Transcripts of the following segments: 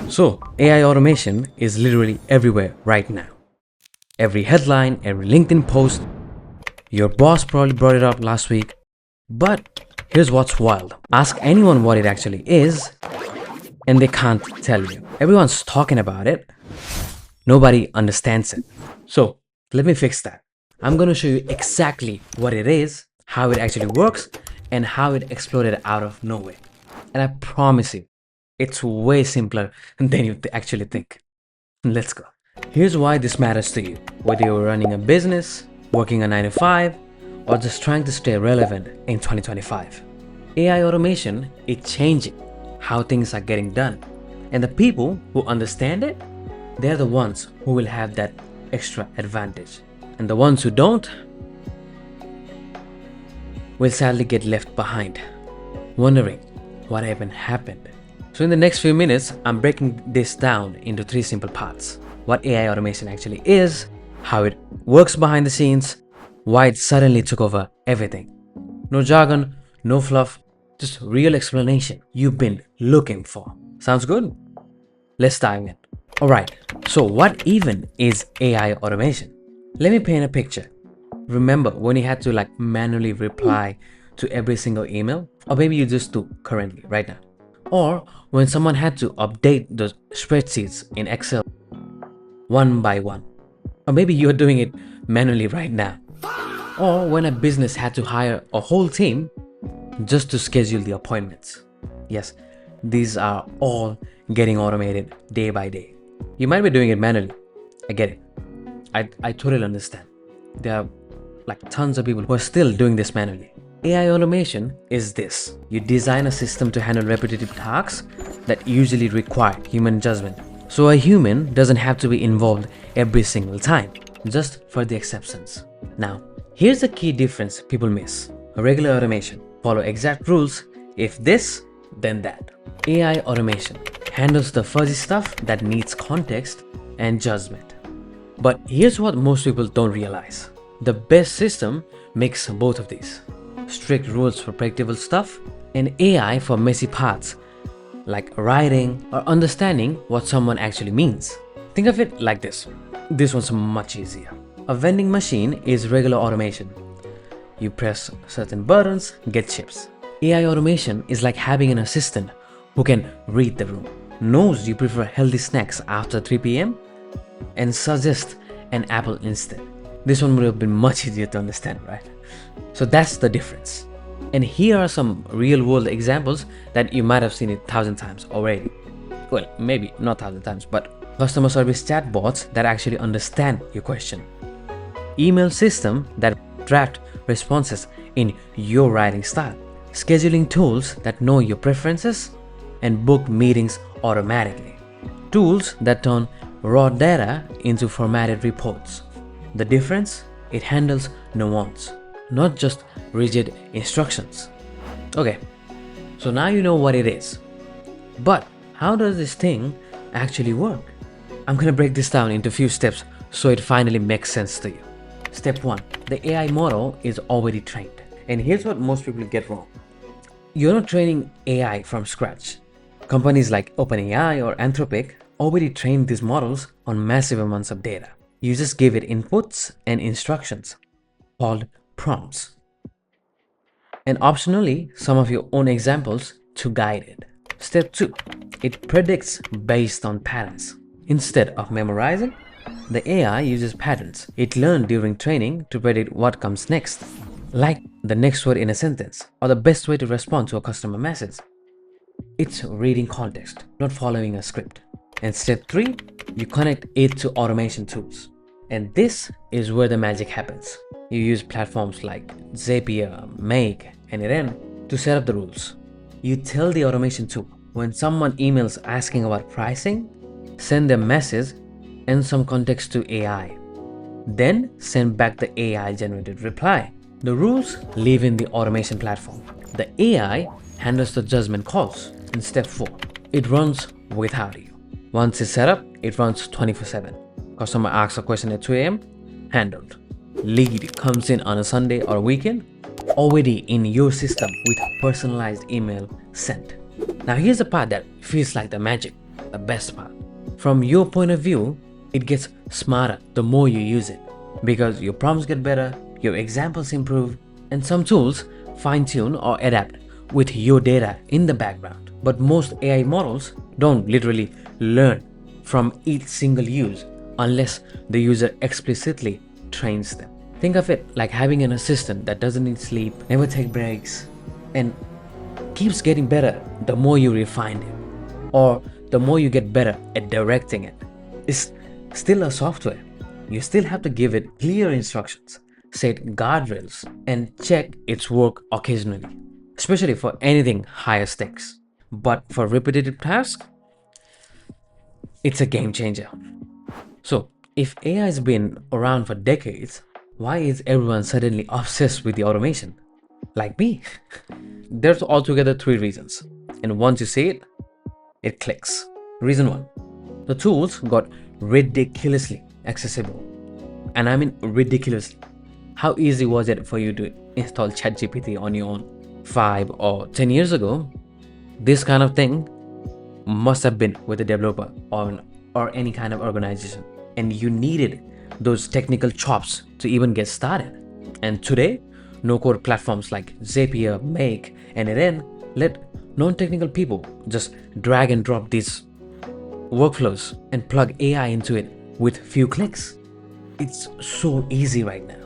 So, AI automation is literally everywhere right now. Every headline, every LinkedIn post, your boss probably brought it up last week. But here's what's wild. Ask anyone what it actually is, and they can't tell you. Everyone's talking about it, nobody understands it. So, let me fix that. I'm going to show you exactly what it is, how it actually works, and how it exploded out of nowhere. And I promise you, it's way simpler than you actually think. Let's go. Here's why this matters to you. Whether you're running a business, working a 9 to 5, or just trying to stay relevant in 2025. AI automation is changing how things are getting done. And the people who understand it, they're the ones who will have that extra advantage. And the ones who don't will sadly get left behind, wondering what even happened. So in the next few minutes, I'm breaking this down into 3 simple parts. What AI automation actually is, how it works behind the scenes, why it suddenly took over everything. No jargon, no fluff, just real explanation you've been looking for. Sounds good? Let's dive in. Alright, so what even is AI automation? Let me paint a picture. Remember when you had to manually reply to every single email? Or maybe you just do currently, right now. Or when someone had to update the spreadsheets in Excel one by one. Or maybe you're doing it manually right now. Or when a business had to hire a whole team just to schedule the appointments. Yes, these are all getting automated day by day. You might be doing it manually. I get it. I totally understand. There are tons of people who are still doing this manually. AI automation is this. You design a system to handle repetitive tasks that usually require human judgment. So a human doesn't have to be involved every single time, just for the exceptions. Now, here's the key difference people miss. A regular automation, follow exact rules. If this, then that. AI automation handles the fuzzy stuff that needs context and judgment. But here's what most people don't realize. The best system makes both of these. Strict rules for predictable stuff and AI for messy parts like writing or understanding what someone actually means. Think of it like this. This one's much easier. A vending machine is regular automation. You press certain buttons, get chips. AI automation is like having an assistant who can read the room, knows you prefer healthy snacks after 3 p.m. and suggest an apple instead. This one would have been much easier to understand, right? So that's the difference. And here are some real-world examples that you might have seen it 1,000 times already. Well, maybe not 1,000 times, but customer service chatbots that actually understand your question. Email system that draft responses in your writing style. Scheduling tools that know your preferences and book meetings automatically. Tools that turn raw data into formatted reports. The difference? It handles nuance, not just rigid instructions. Okay, so now you know what it is. But how does this thing actually work? I'm gonna break this down into a few steps so it finally makes sense to you. Step 1. The AI model is already trained. And here's what most people get wrong. You're not training AI from scratch. Companies like OpenAI or Anthropic already trained these models on massive amounts of data. You just give it inputs and instructions called prompts. And optionally, some of your own examples to guide it. Step 2. It predicts based on patterns. Instead of memorizing, the AI uses patterns it learned during training to predict what comes next, like the next word in a sentence or the best way to respond to a customer message. It's reading context, not following a script. And step 3, you connect it to automation tools. And this is where the magic happens. You use platforms like Zapier, Make, and Iren to set up the rules. You tell the automation tool when someone emails asking about pricing, send a message and some context to AI. Then send back the AI generated reply. The rules live in the automation platform. The AI handles the judgment calls. In step 4, it runs without you. Once it's set up, it runs 24/7. Customer asks a question at 2 a.m., handled. Lead comes in on a Sunday or a weekend, already in your system with personalized email sent. Now here's the part that feels like the magic. the best part. From your point of view, it gets smarter the more you use it because your prompts get better, your examples improve, and some tools fine-tune or adapt with your data in the background. But most AI models don't literally learn from each single use unless the user explicitly trains them. Think of it like having an assistant that doesn't need sleep, never take breaks, and keeps getting better the more you refine it, or the more you get better at directing it. It's still a software. You still have to give it clear instructions, set guardrails, and check its work occasionally, especially for anything higher stakes. But for repetitive tasks, it's a game changer. So, if AI has been around for decades, why is everyone suddenly obsessed with the automation? Like me. There's altogether three reasons. And once you see it, it clicks. Reason one, the tools got ridiculously accessible. And I mean ridiculously. How easy was it for you to install ChatGPT on your own? 5 or 10 years ago, this kind of thing must have been with a developer or any kind of organization. And you needed those technical chops to even get started. And today, no-code platforms like Zapier, Make, and Eren let non-technical people just drag and drop these workflows and plug AI into it with few clicks. It's so easy right now.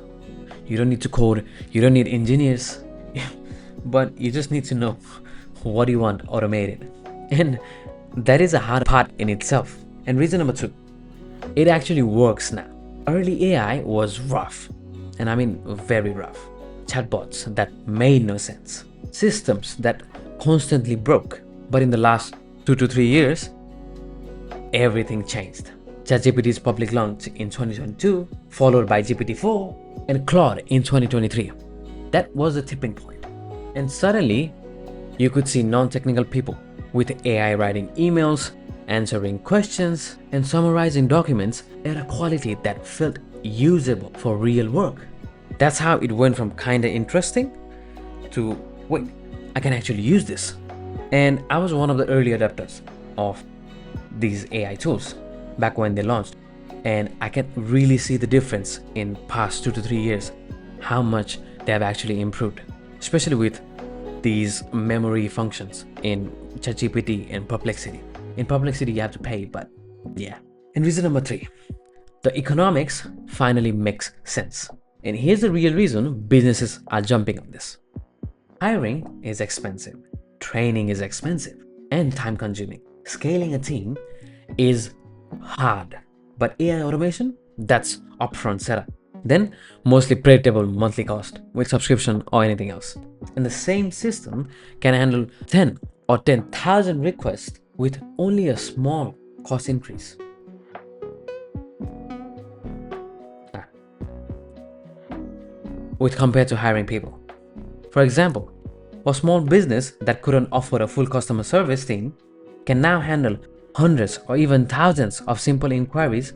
You don't need to code, you don't need engineers, but you just need to know what you want automated. And that is a hard part in itself. And reason number two, it actually works now. Early AI was rough, and I mean very rough. Chatbots that made no sense. Systems that constantly broke. But in the last 2 to 3 years, everything changed. ChatGPT's public launch in 2022, followed by GPT-4 and Claude in 2023. That was the tipping point. And suddenly, you could see non-technical people with AI writing emails, answering questions, and summarizing documents at a quality that felt usable for real work. That's how it went from kinda interesting to, wait, I can actually use this. And I was one of the early adopters of these AI tools back when they launched. And I can really see the difference in past 2 to 3 years, how much they have actually improved, especially with these memory functions in ChatGPT and Perplexity. In Perplexity, you have to pay, but yeah. And reason number three, the economics finally makes sense. And here's the real reason businesses are jumping on this. Hiring is expensive, training is expensive, and time consuming. Scaling a team is hard, but AI automation, that's upfront setup. Then mostly predictable monthly cost with subscription or anything else. And the same system can handle 10 or 10,000 requests with only a small cost increase. With compared to hiring people. For example, a small business that couldn't offer a full customer service team can now handle hundreds or even thousands of simple inquiries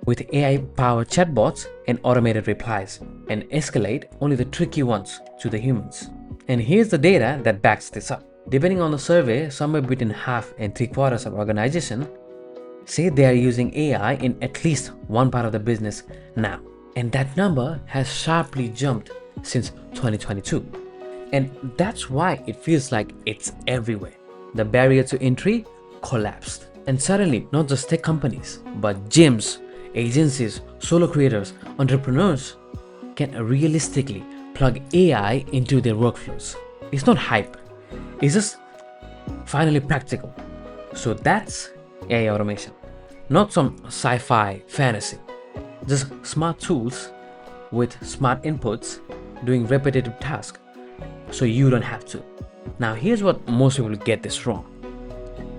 with AI-powered chatbots and automated replies, and escalate only the tricky ones to the humans. And here's the data that backs this up. Depending on the survey, somewhere between half and 3/4 of organizations say they are using AI in at least one part of the business now. And that number has sharply jumped since 2022. And that's why it feels like it's everywhere. The barrier to entry collapsed. And suddenly, not just tech companies, but gyms, agencies, solo creators, entrepreneurs can realistically plug AI into their workflows. It's not hype. It's just finally practical. So that's AI automation. Not some sci-fi fantasy. Just smart tools with smart inputs doing repetitive tasks so you don't have to. Now here's what most people get this wrong.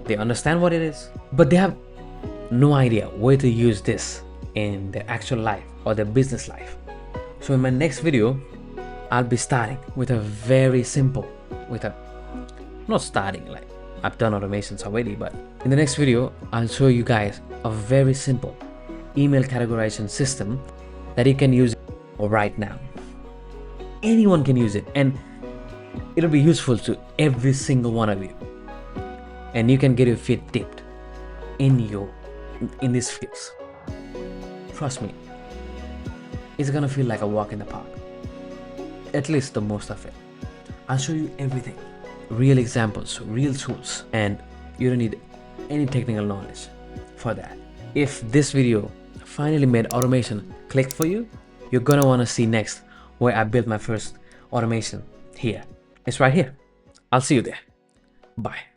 They understand what it is, but they have no idea where to use this in their actual life or their business life. So in my next video, I'll be starting with a very simple, not starting like I've done automations already, but in the next video, I'll show you guys a very simple email categorization system that you can use right now. Anyone can use it, and it'll be useful to every single one of you. And you can get your feet dipped in these fields. Trust me, it's gonna feel like a walk in the park. At least the most of it. I'll show you everything. Real examples, real tools, and you don't need any technical knowledge for that. If this video finally made automation click for you, you're gonna wanna see next where I built my first automation here. It's right here. I'll see you there. Bye.